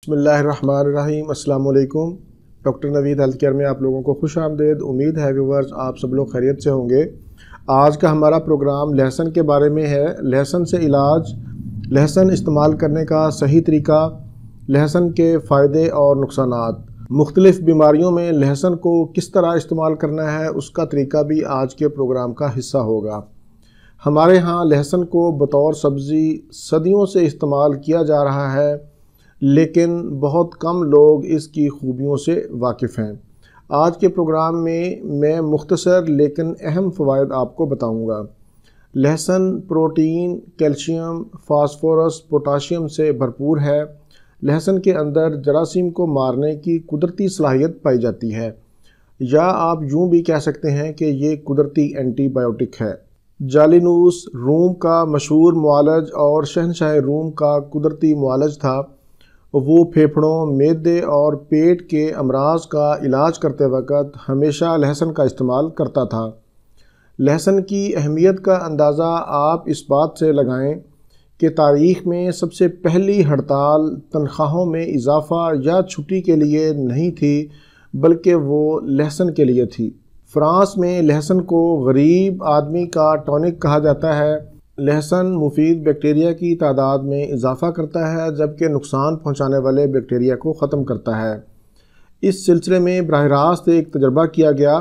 بسم اللہ الرحمن الرحیم۔ السلام علیکم۔ ڈاکٹر نوید ہیلتھ کیئر میں آپ لوگوں کو خوش آمدید۔ امید ہے ویورز آپ سب لوگ خیریت سے ہوں گے۔ آج کا ہمارا پروگرام لہسن کے بارے میں ہے۔ لہسن سے علاج، لہسن استعمال کرنے کا صحیح طریقہ، لہسن کے فائدے اور نقصانات، مختلف بیماریوں میں لہسن کو کس طرح استعمال کرنا ہے اس کا طریقہ بھی آج کے پروگرام کا حصہ ہوگا۔ ہمارے ہاں لہسن کو بطور سبزی صدیوں سے استعمال کیا جا رہا ہے، لیکن بہت کم لوگ اس کی خوبیوں سے واقف ہیں۔ آج کے پروگرام میں مختصر لیکن اہم فوائد آپ کو بتاؤں گا۔ لہسن پروٹین، کیلشیم، فاسفورس، پوٹاشیم سے بھرپور ہے۔ لہسن کے اندر جراثیم کو مارنے کی قدرتی صلاحیت پائی جاتی ہے، یا آپ یوں بھی کہہ سکتے ہیں کہ یہ قدرتی اینٹی بائیوٹک ہے۔ جالینوس روم کا مشہور معالج اور شہنشاہ روم کا قدرتی معالج تھا۔ وہ پھیپھڑوں، معدے اور پیٹ کے امراض کا علاج کرتے وقت ہمیشہ لہسن کا استعمال کرتا تھا۔ لہسن کی اہمیت کا اندازہ آپ اس بات سے لگائیں کہ تاریخ میں سب سے پہلی ہڑتال تنخواہوں میں اضافہ یا چھٹی کے لیے نہیں تھی، بلکہ وہ لہسن کے لیے تھی۔ فرانس میں لہسن کو غریب آدمی کا ٹونک کہا جاتا ہے۔ لہسن مفید بیکٹیریا کی تعداد میں اضافہ کرتا ہے، جبکہ نقصان پہنچانے والے بیکٹیریا کو ختم کرتا ہے۔ اس سلسلے میں براہ راست ایک تجربہ کیا گیا۔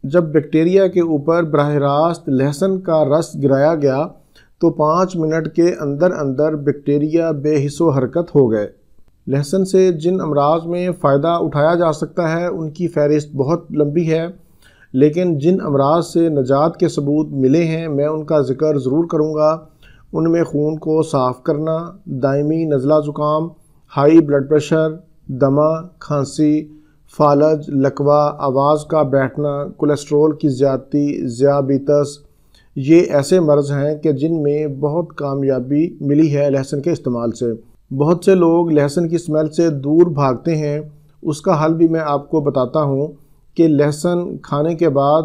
جب بیکٹیریا کے اوپر براہ راست لہسن کا رس گرایا گیا تو 5 منٹ کے اندر اندر بیکٹیریا بے حس و حرکت ہو گئے۔ لہسن سے جن امراض میں فائدہ اٹھایا جا سکتا ہے ان کی فہرست بہت لمبی ہے، لیکن جن امراض سے نجات کے ثبوت ملے ہیں میں ان کا ذکر ضرور کروں گا۔ ان میں خون کو صاف کرنا، دائمی نزلہ زکام، ہائی بلڈ پریشر، دمہ، کھانسی، فالج، لکوہ، آواز کا بیٹھنا، کولیسٹرول کی زیادتی، ذیابیطس، یہ ایسے مرض ہیں کہ جن میں بہت کامیابی ملی ہے لہسن کے استعمال سے۔ بہت سے لوگ لہسن کی اسمیل سے دور بھاگتے ہیں۔ اس کا حل بھی میں آپ کو بتاتا ہوں کہ لہسن کھانے کے بعد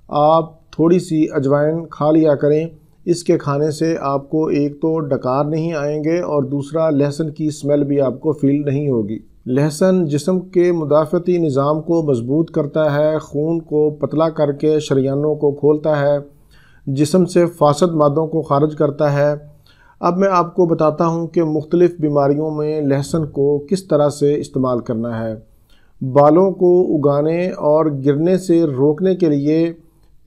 آپ تھوڑی سی اجوائن کھا لیا کریں۔ اس کے کھانے سے آپ کو ایک تو ڈکار نہیں آئیں گے اور دوسرا لہسن کی اسمیل بھی آپ کو فیل نہیں ہوگی۔ لہسن جسم کے مدافعتی نظام کو مضبوط کرتا ہے، خون کو پتلا کر کے شریانوں کو کھولتا ہے، جسم سے فاسد مادوں کو خارج کرتا ہے۔ اب میں آپ کو بتاتا ہوں کہ مختلف بیماریوں میں لہسن کو کس طرح سے استعمال کرنا ہے۔ بالوں کو اگانے اور گرنے سے روکنے کے لیے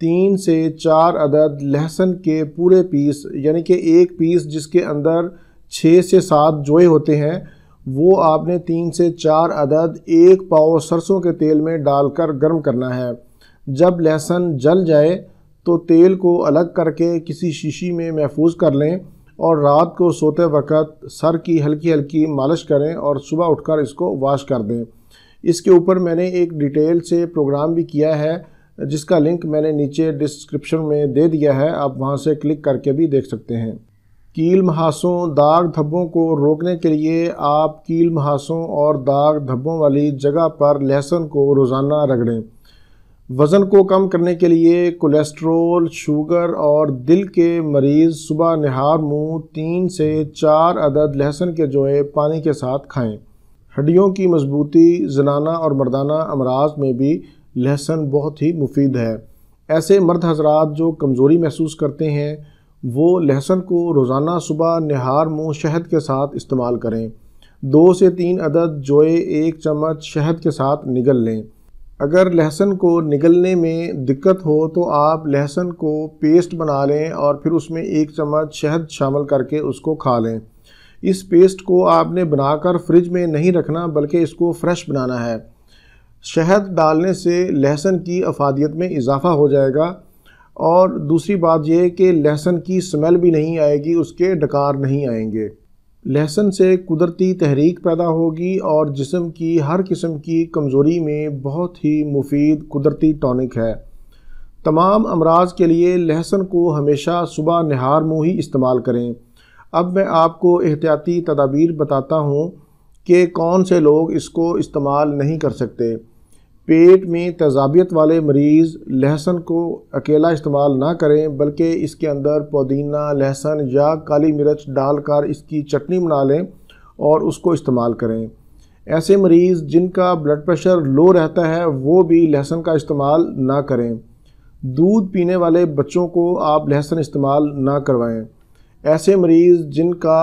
3 سے 4 عدد لہسن کے پورے پیس، یعنی کہ ایک پیس جس کے اندر 6 سے 7 جوئے ہوتے ہیں، وہ آپ نے 3 سے 4 عدد 1 پاؤ سرسوں کے تیل میں ڈال کر گرم کرنا ہے۔ جب لہسن جل جائے تو تیل کو الگ کر کے کسی شیشی میں محفوظ کر لیں اور رات کو سوتے وقت سر کی ہلکی ہلکی مالش کریں اور صبح اٹھ کر اس کو واش کر دیں۔ اس کے اوپر میں نے ایک ڈیٹیل سے پروگرام بھی کیا ہے، جس کا لنک میں نے نیچے ڈسکرپشن میں دے دیا ہے، آپ وہاں سے کلک کر کے بھی دیکھ سکتے ہیں۔ کیل مہاسوں، داغ دھبوں کو روکنے کے لیے آپ کیل مہاسوں اور داغ دھبوں والی جگہ پر لہسن کو روزانہ رگڑیں۔ وزن کو کم کرنے کے لیے کولیسٹرول، شوگر اور دل کے مریض صبح نہار منہ 3 سے 4 عدد لہسن کے جوئے پانی کے ساتھ کھائیں۔ ہڈیوں کی مضبوطی، زنانہ اور مردانہ امراض میں بھی لہسن بہت ہی مفید ہے۔ ایسے مرد حضرات جو کمزوری محسوس کرتے ہیں وہ لہسن کو روزانہ صبح نہار منہ شہد کے ساتھ استعمال کریں۔ 2 سے 3 عدد جوئے 1 چمچ شہد کے ساتھ نگل لیں۔ اگر لہسن کو نگلنے میں دقت ہو تو آپ لہسن کو پیسٹ بنا لیں اور پھر اس میں 1 چمچ شہد شامل کر کے اس کو کھا لیں۔ اس پیسٹ کو آپ نے بنا کر فریج میں نہیں رکھنا، بلکہ اس کو فریش بنانا ہے۔ شہد ڈالنے سے لہسن کی افادیت میں اضافہ ہو جائے گا، اور دوسری بات یہ کہ لہسن کی اسمیل بھی نہیں آئے گی، اس کے ڈکار نہیں آئیں گے۔ لہسن سے قدرتی تحریک پیدا ہوگی اور جسم کی ہر قسم کی کمزوری میں بہت ہی مفید قدرتی ٹونک ہے۔ تمام امراض کے لیے لہسن کو ہمیشہ صبح نہار منہ ہی استعمال کریں۔ اب میں آپ کو احتیاطی تدابیر بتاتا ہوں کہ کون سے لوگ اس کو استعمال نہیں کر سکتے۔ پیٹ میں تیزابیت والے مریض لہسن کو اکیلا استعمال نہ کریں، بلکہ اس کے اندر پودینہ، لہسن یا کالی مرچ ڈال کر اس کی چٹنی بنا لیں اور اس کو استعمال کریں۔ ایسے مریض جن کا بلڈ پریشر لو رہتا ہے وہ بھی لہسن کا استعمال نہ کریں۔ دودھ پینے والے بچوں کو آپ لہسن استعمال نہ کروائیں۔ ایسے مریض جن کا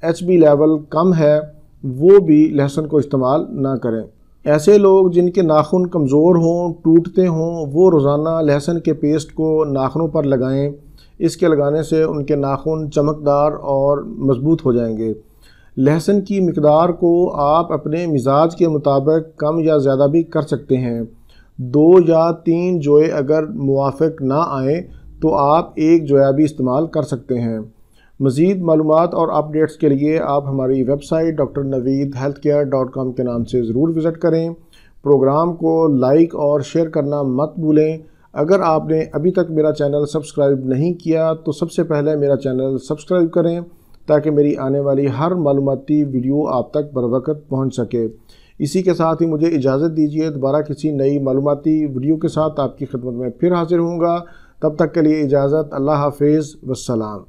HB لیول کم ہے وہ بھی لہسن کو استعمال نہ کریں۔ ایسے لوگ جن کے ناخن کمزور ہوں، ٹوٹتے ہوں، وہ روزانہ لہسن کے پیسٹ کو ناخنوں پر لگائیں۔ اس کے لگانے سے ان کے ناخن چمکدار اور مضبوط ہو جائیں گے۔ لہسن کی مقدار کو آپ اپنے مزاج کے مطابق کم یا زیادہ بھی کر سکتے ہیں۔ 2 یا 3 جوئے اگر موافق نہ آئیں تو آپ 1 جویا بھی استعمال کر سکتے ہیں۔ مزید معلومات اور اپڈیٹس کے لیے آپ ہماری ویب سائٹ drnaveedhealthcare.com کے نام سے ضرور وزٹ کریں۔ پروگرام کو لائک اور شیئر کرنا مت بھولیں۔ اگر آپ نے ابھی تک میرا چینل سبسکرائب نہیں کیا تو سب سے پہلے میرا چینل سبسکرائب کریں تاکہ میری آنے والی ہر معلوماتی ویڈیو آپ تک بروقت پہنچ سکے۔ اسی کے ساتھ ہی مجھے اجازت دیجیے، دوبارہ کسی نئی معلوماتی ویڈیو کے ساتھ آپ کی خدمت میں پھر حاضر ہوں گا۔ تب تک کے لیے اجازت، اللہ حافظ، والسلام۔